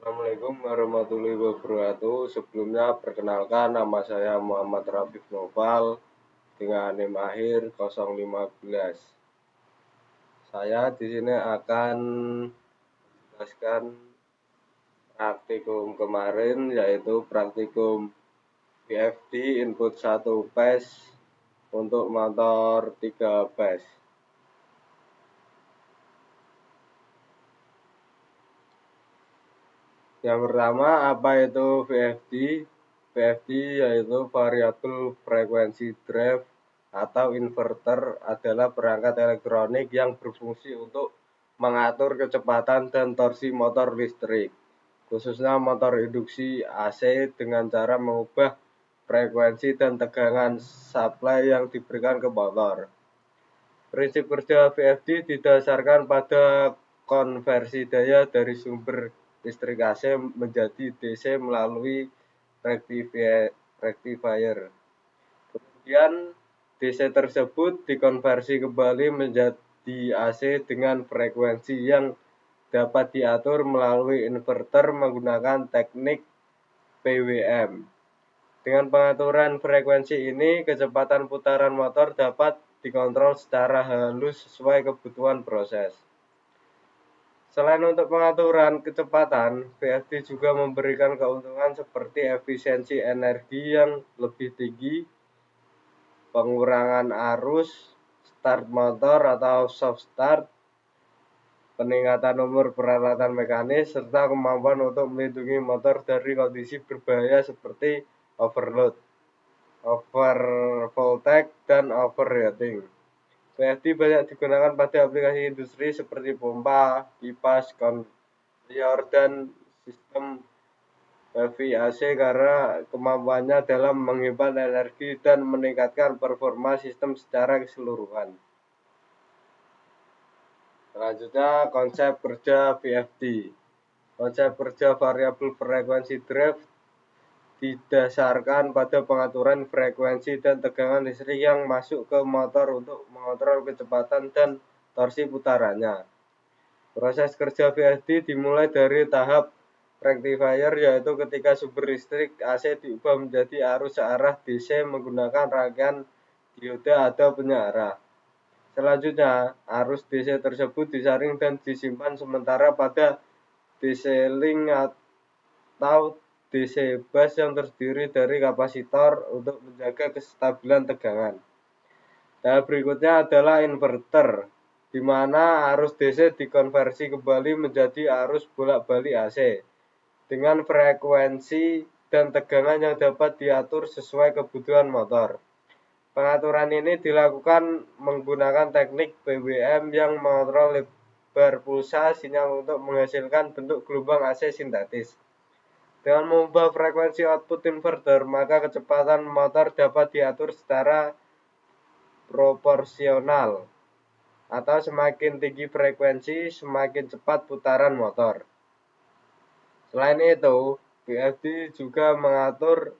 Assalamualaikum warahmatullahi wabarakatuh. Sebelumnya perkenalkan, nama saya Muhammad Rafiq Noval dengan NIM akhir 015. Saya di sini akan menjelaskan praktikum kemarin, yaitu praktikum VFD input 1 PES untuk motor 3 PES. Yang pertama, apa itu VFD? VFD yaitu variable frequency drive atau inverter, adalah perangkat elektronik yang berfungsi untuk mengatur kecepatan dan torsi motor listrik, khususnya motor induksi AC, dengan cara mengubah frekuensi dan tegangan supply yang diberikan ke motor. Prinsip kerja VFD didasarkan pada konversi daya dari sumber listrik AC menjadi DC melalui rectifier. Kemudian DC tersebut dikonversi kembali menjadi AC dengan frekuensi yang dapat diatur melalui inverter menggunakan teknik PWM. Dengan pengaturan frekuensi ini, kecepatan putaran motor dapat dikontrol secara halus sesuai kebutuhan proses. Selain untuk pengaturan kecepatan, VFD juga memberikan keuntungan seperti efisiensi energi yang lebih tinggi, pengurangan arus, start motor atau soft start, peningkatan umur peralatan mekanis, serta kemampuan untuk melindungi motor dari kondisi berbahaya seperti overload, overvoltage, dan overheating. VFD banyak digunakan pada aplikasi industri seperti pompa, kipas, konveyor, dan sistem HVAC AC karena kemampuannya dalam menghemat energi dan meningkatkan performa sistem secara keseluruhan. Selanjutnya, konsep kerja VFD. Konsep kerja variable frequency drive didasarkan pada pengaturan frekuensi dan tegangan listrik yang masuk ke motor untuk mengontrol kecepatan dan torsi putarannya. Proses kerja VFD dimulai dari tahap rectifier, yaitu ketika sumber listrik AC diubah menjadi arus searah DC menggunakan rangkaian dioda atau penyearah. Selanjutnya, arus DC tersebut disaring dan disimpan sementara pada DC link atau DC bus yang terdiri dari kapasitor untuk menjaga kestabilan tegangan. Tahap berikutnya adalah inverter, di mana arus DC dikonversi kembali menjadi arus bolak-balik AC dengan frekuensi dan tegangan yang dapat diatur sesuai kebutuhan motor. Pengaturan ini dilakukan menggunakan teknik PWM yang mengontrol lebar pulsa sinyal untuk menghasilkan bentuk gelombang AC sintetis. Dengan mengubah frekuensi output inverter, maka kecepatan motor dapat diatur secara proporsional, atau semakin tinggi frekuensi, semakin cepat putaran motor. Selain itu, VFD juga mengatur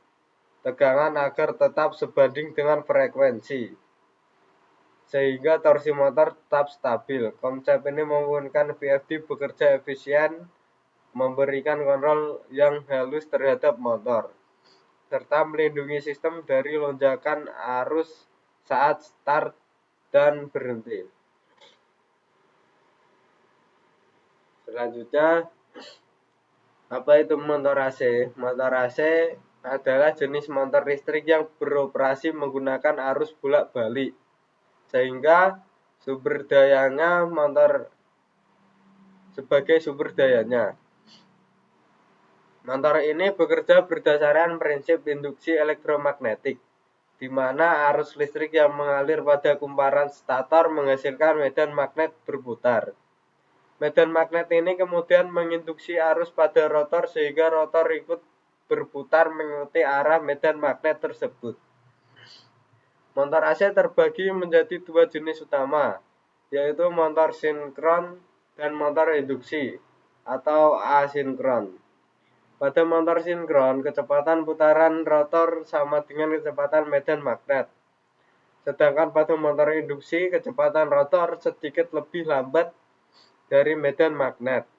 tegangan agar tetap sebanding dengan frekuensi, sehingga torsi motor tetap stabil. Konsep ini memungkinkan VFD bekerja efisien, memberikan kontrol yang halus terhadap motor, serta melindungi sistem dari lonjakan arus saat start dan berhenti. Selanjutnya, apa itu motor AC? Motor AC adalah jenis motor listrik yang beroperasi menggunakan arus bolak-balik, sehingga sumber dayanya motor sebagai sumber dayanya. Motor ini bekerja berdasarkan prinsip induksi elektromagnetik, di mana arus listrik yang mengalir pada kumparan stator menghasilkan medan magnet berputar. Medan magnet ini kemudian menginduksi arus pada rotor sehingga rotor ikut berputar mengikuti arah medan magnet tersebut. Motor AC terbagi menjadi dua jenis utama, yaitu motor sinkron dan motor induksi atau asinkron. Pada motor sinkron, kecepatan putaran rotor sama dengan kecepatan medan magnet. Sedangkan pada motor induksi, kecepatan rotor sedikit lebih lambat dari medan magnet.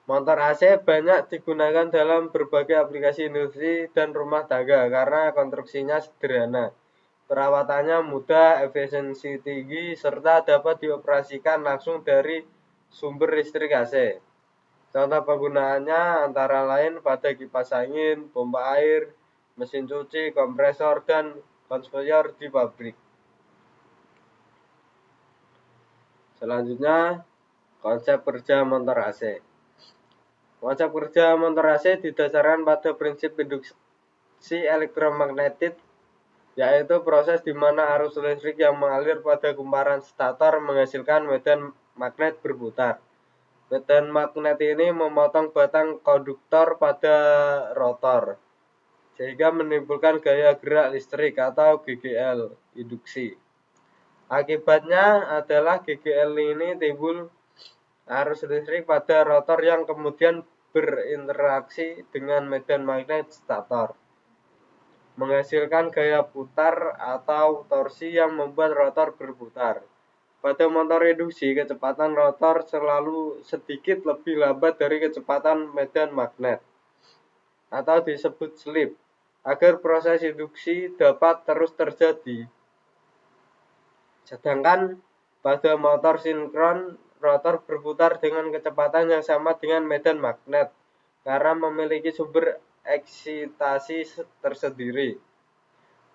Motor AC banyak digunakan dalam berbagai aplikasi industri dan rumah tangga karena konstruksinya sederhana, perawatannya mudah, efisiensi tinggi, serta dapat dioperasikan langsung dari sumber listrik AC. Contoh penggunaannya antara lain pada kipas angin, pompa air, mesin cuci, kompresor, dan konveyor di pabrik. Selanjutnya, konsep kerja motor AC. Konsep kerja motor AC didasarkan pada prinsip induksi elektromagnetik, yaitu proses di mana arus listrik yang mengalir pada kumparan stator menghasilkan medan magnet berputar. Medan magnet ini memotong batang konduktor pada rotor, sehingga menimbulkan gaya gerak listrik atau GGL induksi. Akibatnya adalah GGL ini timbul arus listrik pada rotor yang kemudian berinteraksi dengan medan magnet stator, menghasilkan gaya putar atau torsi yang membuat rotor berputar. Pada motor induksi, kecepatan rotor selalu sedikit lebih lambat dari kecepatan medan magnet, atau disebut slip, agar proses induksi dapat terus terjadi. Sedangkan pada motor sinkron, rotor berputar dengan kecepatan yang sama dengan medan magnet karena memiliki sumber eksitasi tersendiri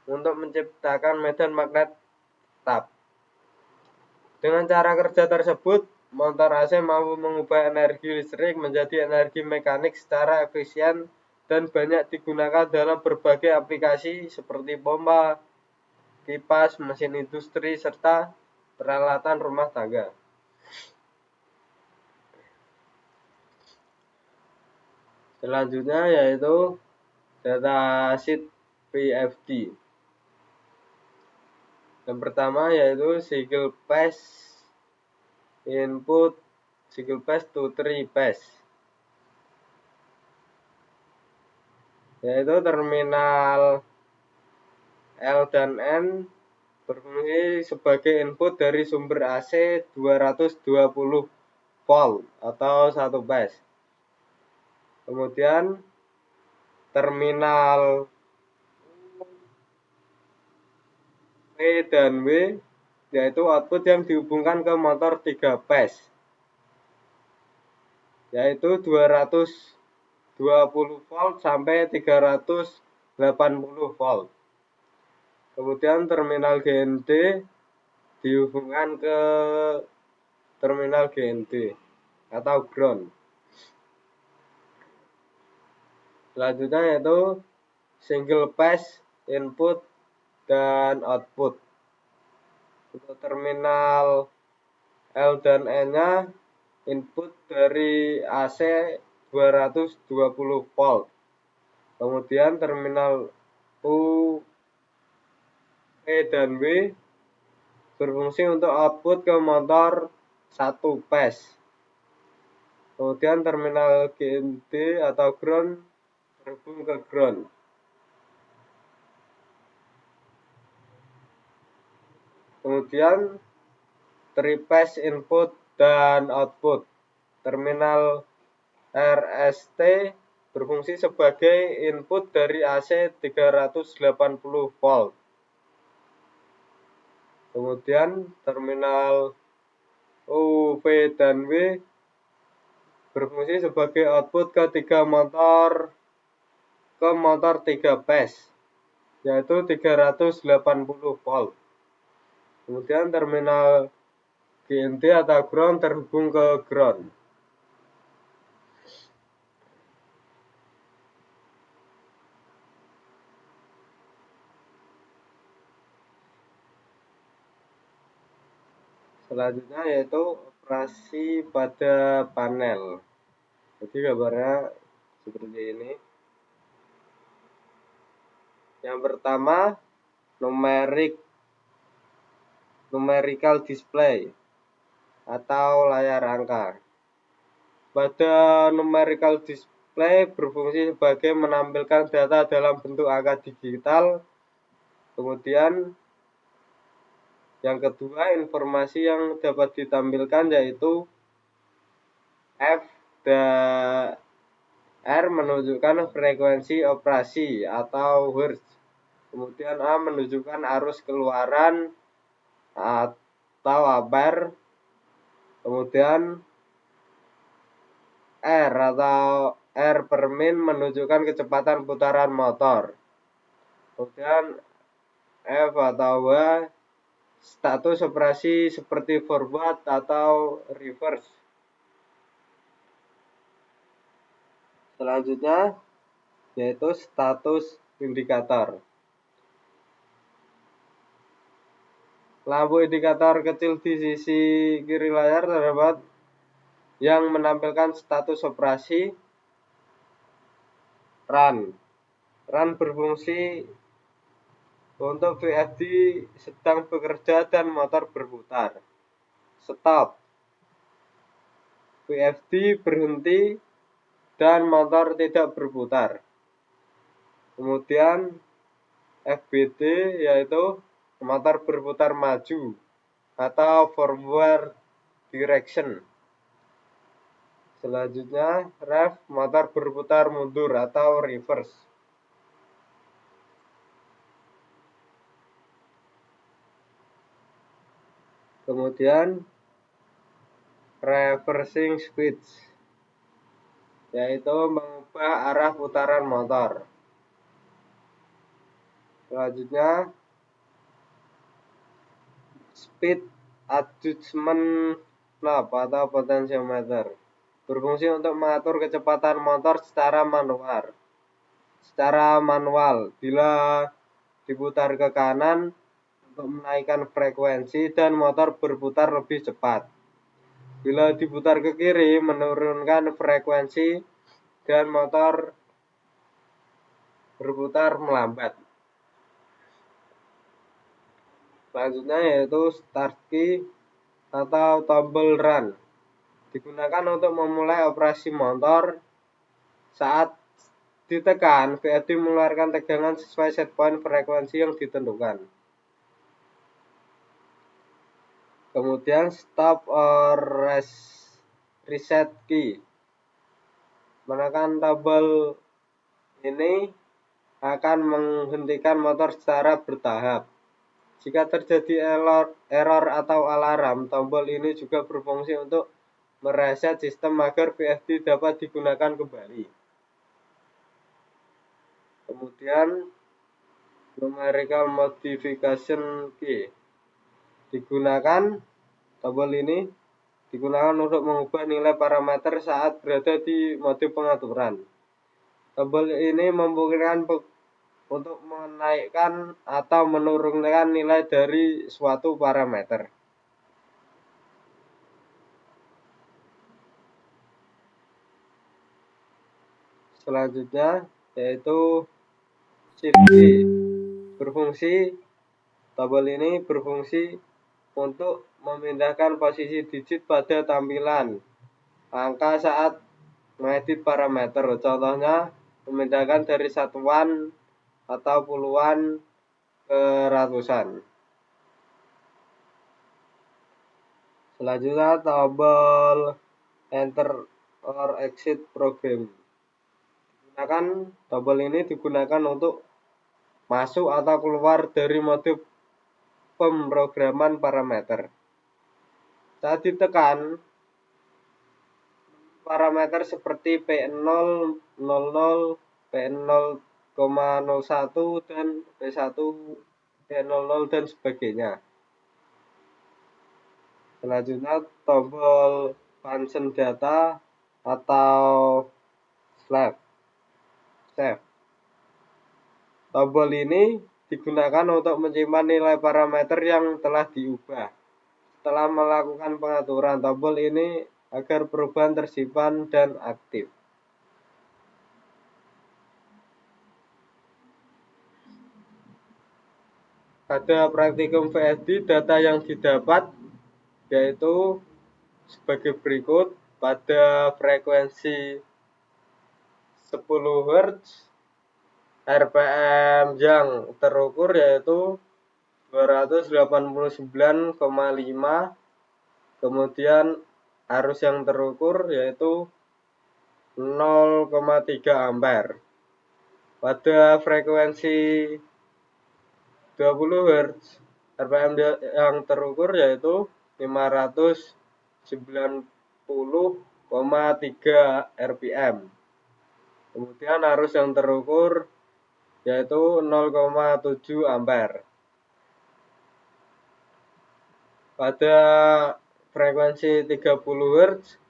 untuk menciptakan medan magnet tetap. Dengan cara kerja tersebut, motor AC mampu mengubah energi listrik menjadi energi mekanik secara efisien dan banyak digunakan dalam berbagai aplikasi seperti pompa, kipas, mesin industri, serta peralatan rumah tangga. Selanjutnya yaitu datasheet VFD. Yang pertama yaitu single phase input, single phase to three phase, yaitu terminal L dan N berfungsi sebagai input dari sumber AC 220 volt atau satu phase. Kemudian terminal P dan W yaitu output yang dihubungkan ke motor 3 phase, yaitu 220 volt sampai 380 volt. Kemudian terminal GND dihubungkan ke terminal GND atau ground. Selanjutnya yaitu single phase input dan output. Untuk terminal L dan N-nya input dari AC 220 volt. Kemudian terminal U, E dan W berfungsi untuk output ke motor 1 phase. Kemudian terminal GND atau ground terhubung ke ground. Kemudian 3 phase input dan output. Terminal RST berfungsi sebagai input dari AC 380 volt. Kemudian terminal U, V, dan W berfungsi sebagai output ke motor 3 phase, yaitu 380 volt. Kemudian terminal GND atau ground terhubung ke ground. Selanjutnya yaitu operasi pada panel. Jadi gambarnya seperti ini. Yang pertama, numerical display atau layar angka. Pada numerical display berfungsi sebagai menampilkan data dalam bentuk angka digital. Kemudian yang kedua, informasi yang dapat ditampilkan yaitu F, R menunjukkan frekuensi operasi atau hertz. Kemudian A menunjukkan arus keluaran atau ampere. Kemudian R atau R per min menunjukkan kecepatan putaran motor. Kemudian F atau W status operasi seperti forward atau reverse. Selanjutnya yaitu status indikator. Lampu indikator kecil di sisi kiri layar terdapat yang menampilkan status operasi run. Run berfungsi untuk VFD sedang bekerja dan motor berputar. Stop. VFD berhenti dan motor tidak berputar. Kemudian FBD yaitu motor berputar maju atau forward direction. Selanjutnya ref motor berputar mundur atau reverse. Kemudian reversing switch yaitu mengubah arah putaran motor. Selanjutnya speed adjustment knob atau potentiometer berfungsi untuk mengatur kecepatan motor secara manual. Bila diputar ke kanan untuk menaikkan frekuensi dan motor berputar lebih cepat. Bila diputar ke kiri menurunkan frekuensi dan motor berputar melambat. Selanjutnya yaitu start key atau tombol run. Digunakan untuk memulai operasi motor. Saat ditekan, VFD mengeluarkan tegangan sesuai set point frekuensi yang ditentukan. Kemudian stop or reset key. Menekan tombol ini akan menghentikan motor secara bertahap. Jika terjadi error atau alarm, tombol ini juga berfungsi untuk mereset sistem agar VFD dapat digunakan kembali. Kemudian numerical modification key digunakan. Tombol ini digunakan untuk mengubah nilai parameter saat berada di mode pengaturan. Tombol ini memungkinkan untuk menaikkan atau menurunkan nilai dari suatu parameter. Selanjutnya yaitu shift key berfungsi. Tombol ini berfungsi untuk memindahkan posisi digit pada tampilan angka saat mengedit parameter. Contohnya memindahkan dari satuan atau puluhan ke ratusan. Selanjutnya tombol enter or exit program. Tombol ini digunakan untuk masuk atau keluar dari mode pemrograman parameter. Saat ditekan, parameter seperti P0, 00, P0,01 dan P1, P00 dan sebagainya. Selanjutnya tombol function data atau save. Tombol ini digunakan untuk menyimpan nilai parameter yang telah diubah. Setelah melakukan pengaturan tombol ini agar perubahan tersimpan dan aktif. Pada praktikum VFD, data yang didapat yaitu sebagai berikut. Pada frekuensi 10 Hz, RPM yang terukur yaitu 289,5. Kemudian arus yang terukur yaitu 0,3 ampere. Pada frekuensi 20 Hz, RPM yang terukur yaitu 590,3 RPM. Kemudian arus yang terukur yaitu 0,7 ampere. Pada frekuensi 30 Hz,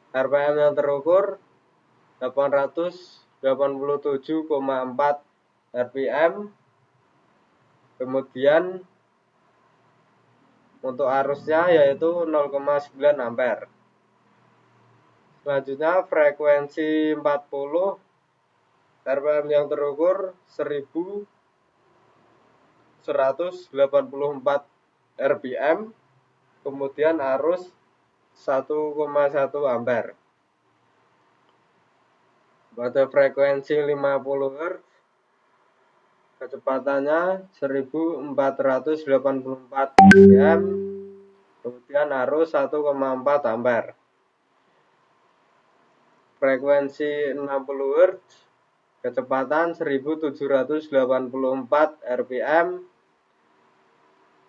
RPM yang terukur 887,4 RPM. Kemudian untuk arusnya yaitu 0,9 ampere. Selanjutnya frekuensi 40, RPM yang terukur 1184 RPM. Kemudian arus 1,1 ampere. Pada frekuensi 50 Hz, kecepatannya 1484 RPM, kemudian arus 1,4 ampere. Frekuensi 60 Hz, kecepatan 1784 RPM,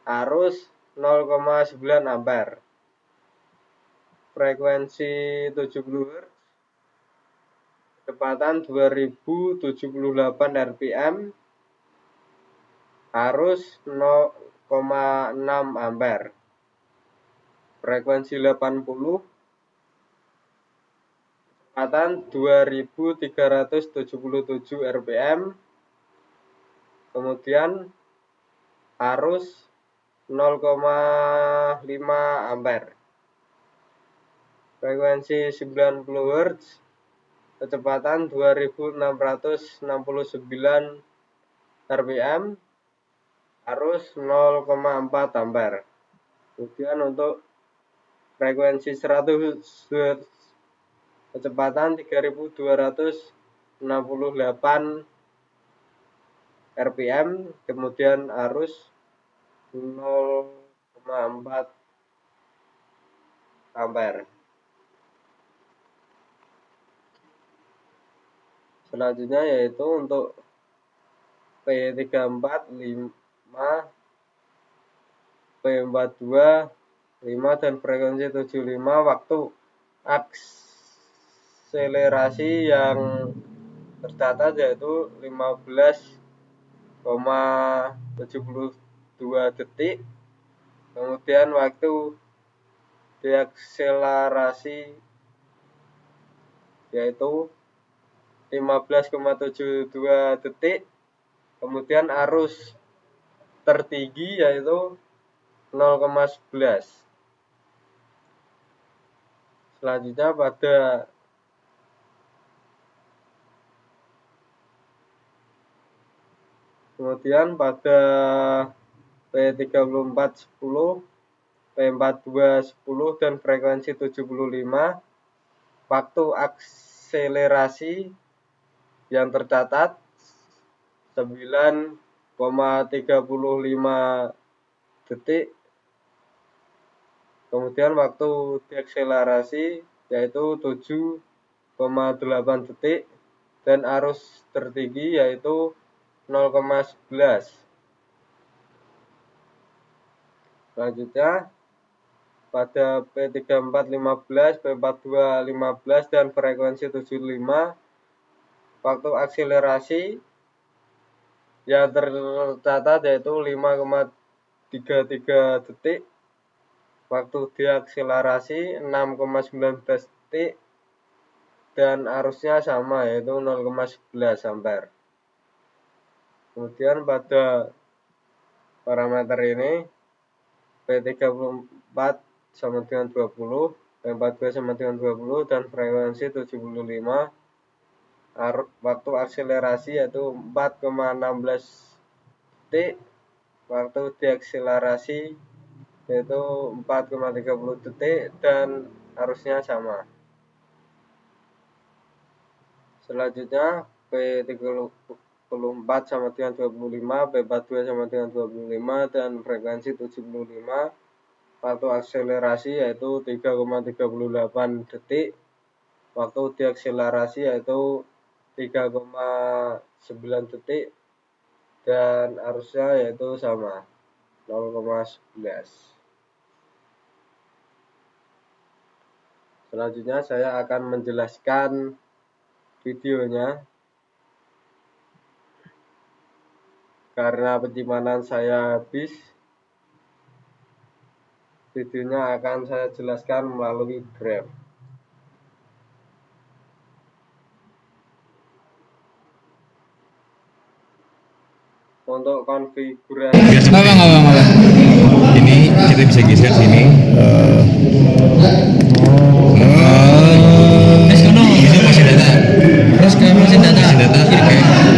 arus 0,9 ampere. Frekuensi 70 Hz, kecepatan 2078 RPM, arus 0,6 ampere. Frekuensi 80, kecepatan 2377 RPM, kemudian arus 0,5 ampere. Frekuensi 90 Hz, kecepatan 2669 RPM, arus 0,4 ampere. Kemudian untuk frekuensi 100 Hz, kecepatan 3268 RPM, kemudian arus 0,4 ampere. Selanjutnya yaitu untuk P34, 5, P42, 5 dan frekuensi 75, waktu akselerasi yang tercatat yaitu 15,72 detik. Kemudian waktu deakselerasi yaitu 15,72 detik. Kemudian arus tertinggi yaitu 0,11. Selanjutnya pada P34 10, P42 10 dan frekuensi 75, waktu akselerasi yang tercatat 9,35 detik. Kemudian waktu deakselerasi yaitu 7,8 detik dan arus tertinggi yaitu 0,11. Selanjutnya pada P34 15, P42 15 dan frekuensi 75, waktu akselerasi yang tercatat yaitu 5,33 detik. Waktu deakselerasi 6,19 detik dan arusnya sama yaitu 0,11 ampere. Kemudian pada parameter ini P34 sama dengan 20, P42 sama dengan 20 dan frekuensi 75. Waktu akselerasi yaitu 4,16 detik. Waktu deakselerasi yaitu 4,30 detik dan arusnya sama. Selanjutnya P34 sama dengan 25, P42 sama dengan 25 dan frekuensi 75. Waktu akselerasi yaitu 3,38 detik. waktu diakselerasi yaitu 3,9 detik dan arusnya yaitu sama 0,11. Selanjutnya saya akan menjelaskan videonya karena penyimpanan saya habis. Videonya akan saya jelaskan melalui Drive. Untuk konfigurasi ini kita bisa geser sini. Bisa masih data. Terus ke masih data.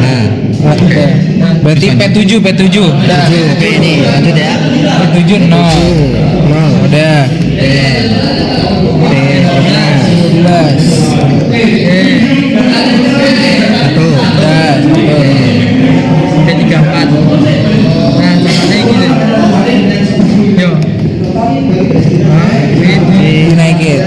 Nah, Berarti P7. oke ini lanjut ya. P7 nol. Udah. P11. Satu. Udah. P34. Nah, caranya gini. Yo. Dinaikin.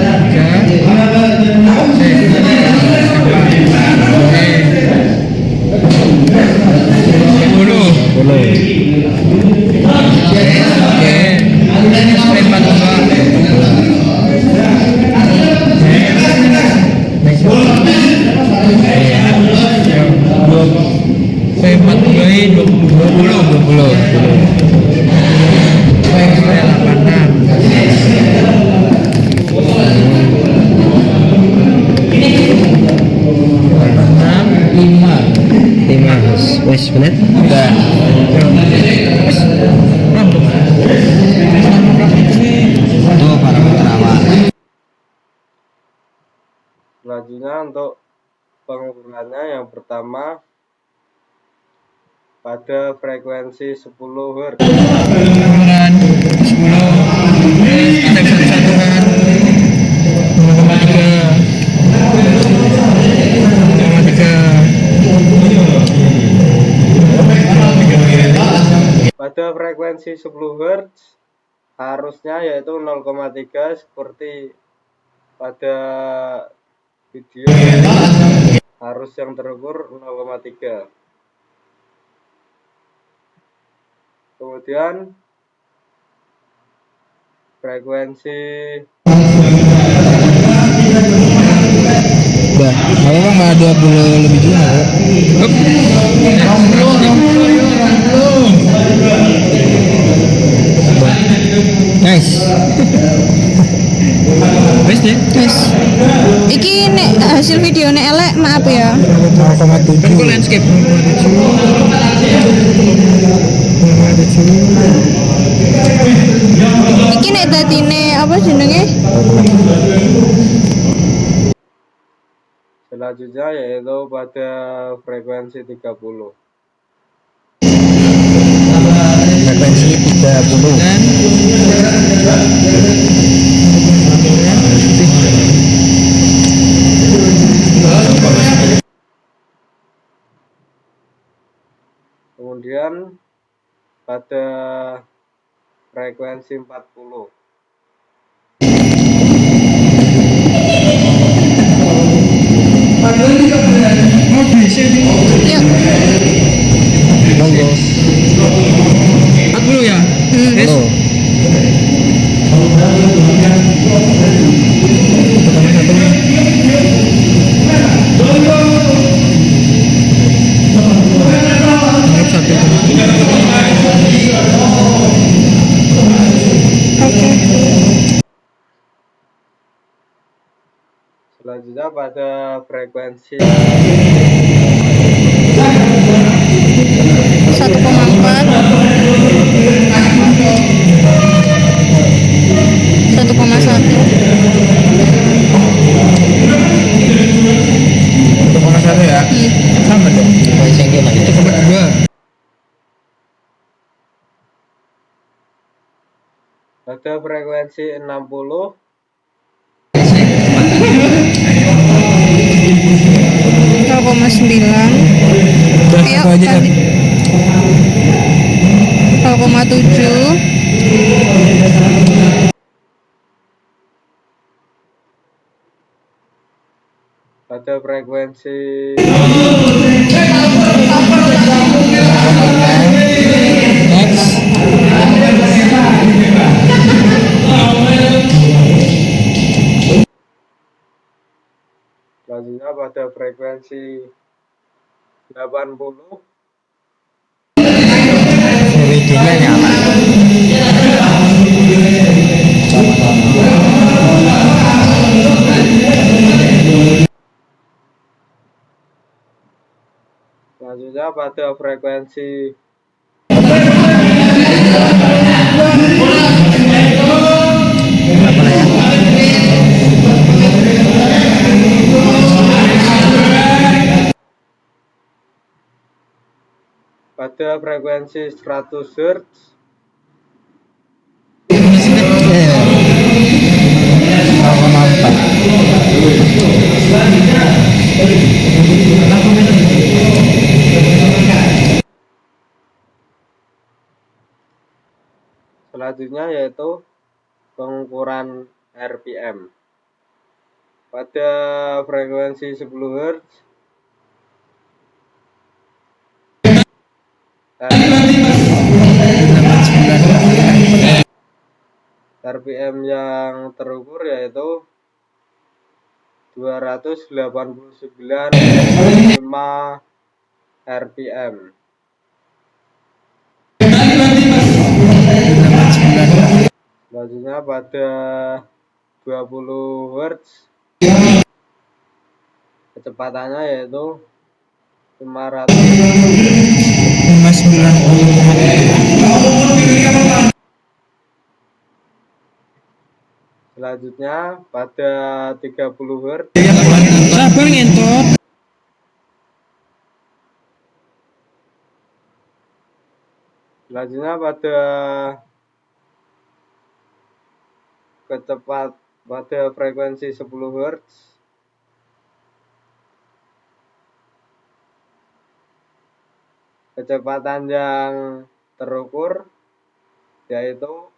Wes bener? Udah. Tuh parameter awal. Selanjutnya untuk pengukurannya yang pertama pada frekuensi 10 Hz. Ukuran 10. Ada kesatuan 0,3. Pada frekuensi 10 Hz harusnya yaitu 0,3 seperti pada video. Harus yang terukur 0,3. Kemudian frekuensi Udah. Kalau nggak ada boleh lebih juga nggak? Nice. Wes deh. Wes. Iki nek hasil videonya elek maaf ya. 0,7. Kan landscape. Iki nek dadine apa jenenge? selanjutnya yaitu pada frekuensi 30. Frekuensi 30. Kemudian pada frekuensi 40. Yuk. Monggo. 40 ya? Wes. Oh. Selanjutnya pada frekuensi 1,4. 1,1. 1,1 ya. Sama dong. Itu kebet 2. pada frekuensi 60. 0,9. Ayo Satu aja, ganti. 0,7. pada frekuensi selanjutnya pada frekuensi 80 Readingnya nyala. selanjutnya pada frekuensi pada frekuensi 100 Hz selanjutnya yaitu pengukuran RPM. Pada frekuensi 10 Hz RPM yang terukur yaitu 289,5 RPM. Selanjutnya pada 20 Hz kecepatannya yaitu 590. Selanjutnya pada 30 Hz Sabar ngentot. selanjutnya pada frekuensi 10 Hz kecepatan yang terukur yaitu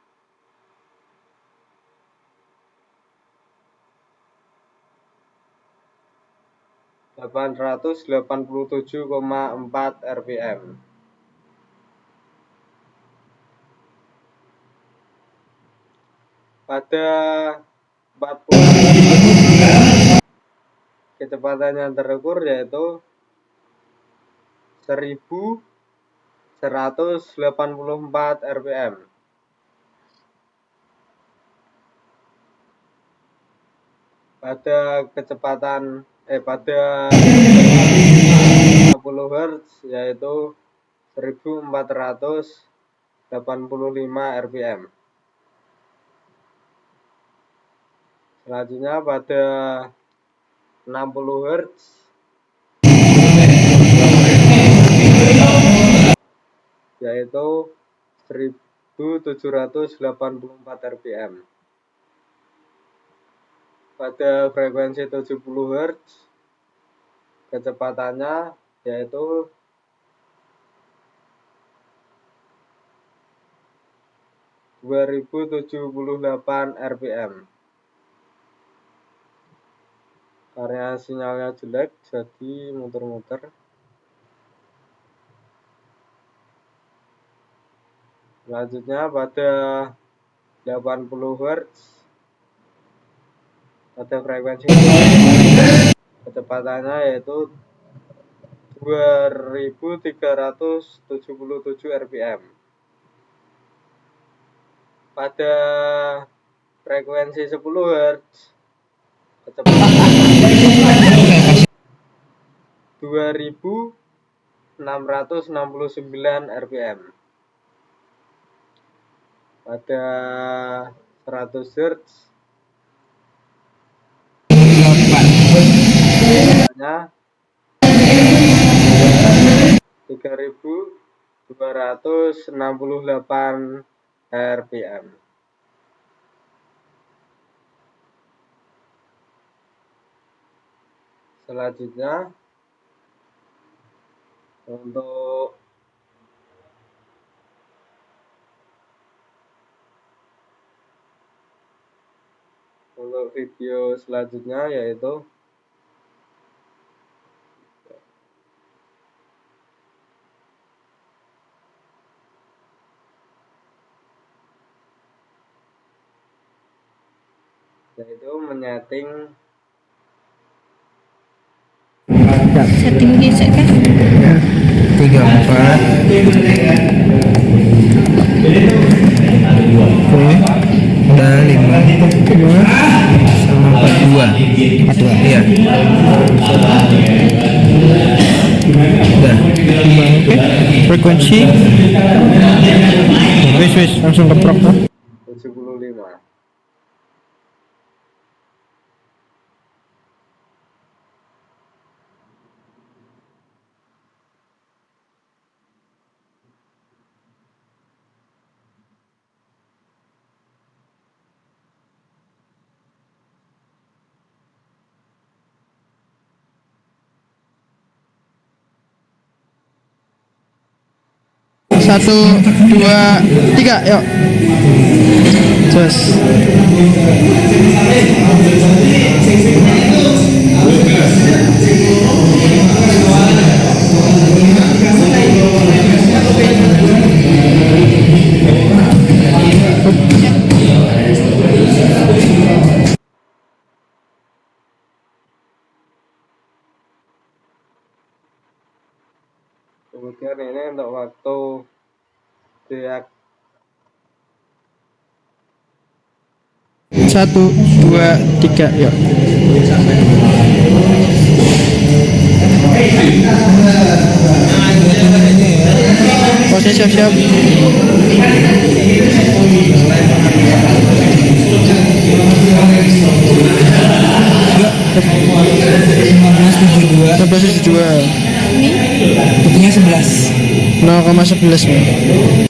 887,4 RPM. Pada 40 kecepatan yang terukur yaitu 1184 RPM. Pada pada 50 Hz yaitu 1485 RPM. Selanjutnya pada 60 Hz yaitu 1784 RPM. Pada frekuensi 70 Hz kecepatannya yaitu 2078 RPM. Karena sinyalnya jelek jadi muter-muter. Selanjutnya pada 80 Hz pada frekuensi kecepatannya yaitu 2377 RPM. Pada frekuensi 10 Hz kecepatan 2669 RPM. Pada 100 Hz nya 3268 RPM. Selanjutnya untuk video selanjutnya yaitu yaitu menyeting Setting dhisik kan. 34. Oke. Udah 5 sama 42. 42. Iya. Udah. Oke. Frekuensi. Wis langsung keprok tuh. 75. Satu, dua, tiga, yuk. Terus. Kemudian ini untuk waktu deak Satu, dua, tiga, yuk. Oke, siap-siap. Dua 12,72. Buktinya 11. 0,11 nih.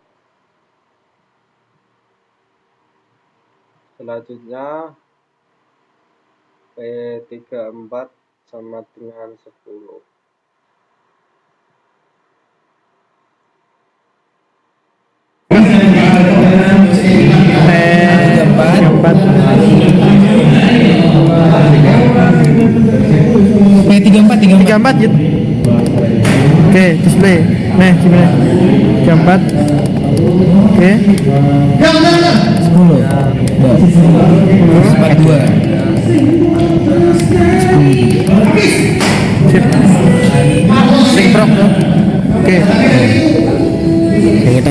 selanjutnya P34 sama dengan 10. P34 gitu. Oke, display. Nih, sini. 34. Oke. 10. 42. Sip. Sing prok tuh. Oke.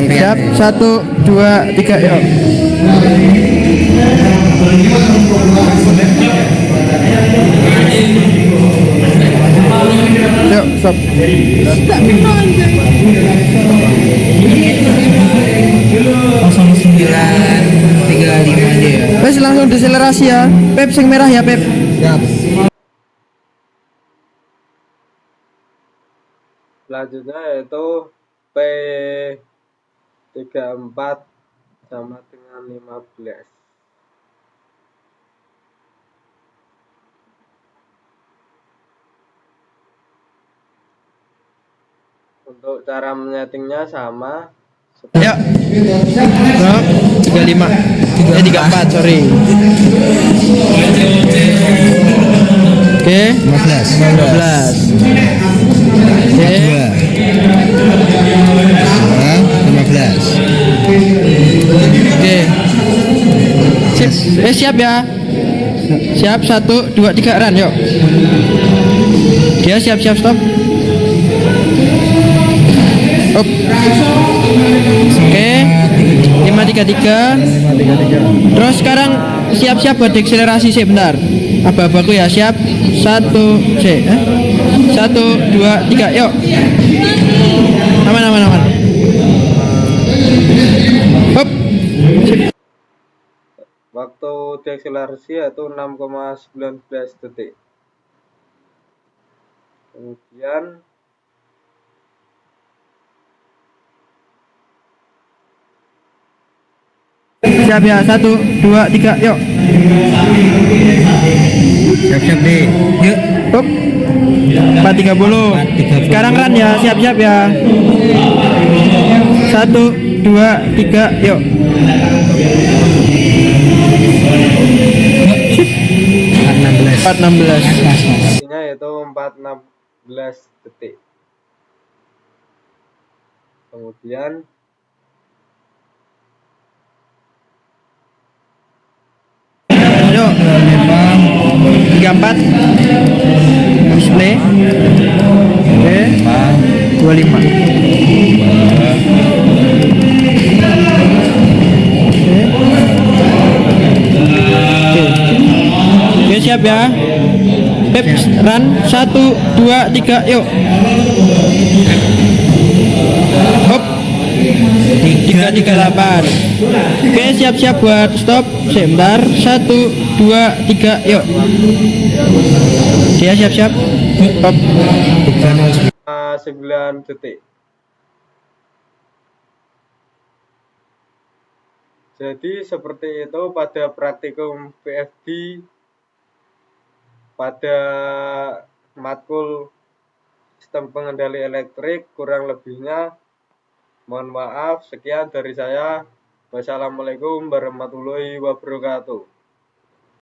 Siap, 1, 2, 3, yuk. Yuk, stop. 0935 aja ya. Wes langsung deselerasi ya. Pep sing merah ya, Pep. Siap. Selanjutnya yaitu P34 sama dengan 15. Untuk cara menyetingnya sama. Ya. Stop. 35. 34, sorry. Oke. 15. 15. Oke. 15. Oke. Sip. Siap ya. Siap, 1, 2, 3, run, yuk. Dia siap-siap, stop. Up. Oke. 533. Terus sekarang siap-siap buat akselerasi sih, bentar. Aba-abaku ya, siap. 1, 2, 3, yuk. Aman. Up. Sip. Waktu deakselerasi yaitu 6,19 detik. Kemudian Siap ya, 1, 2, 3, yuk. Siap deh. Yuk. Up. 430. Sekarang run ya, siap-siap ya. 1, 2, 3, yuk. 416. detiknya yaitu 416 detik. Kemudian Yuk. 34 display. Oke. 25. Oke, siap ya. Pep, run 1 2 3 yuk. Hop. 338. Oke, siap-siap buat stop. Sebentar. 1 2 3 yuk. Dia siap-siap. Hop. 9 detik. Jadi seperti itu pada praktikum PFD pada matkul sistem pengendali elektrik. Kurang lebihnya mohon maaf. Sekian dari saya. Wassalamualaikum warahmatullahi wabarakatuh.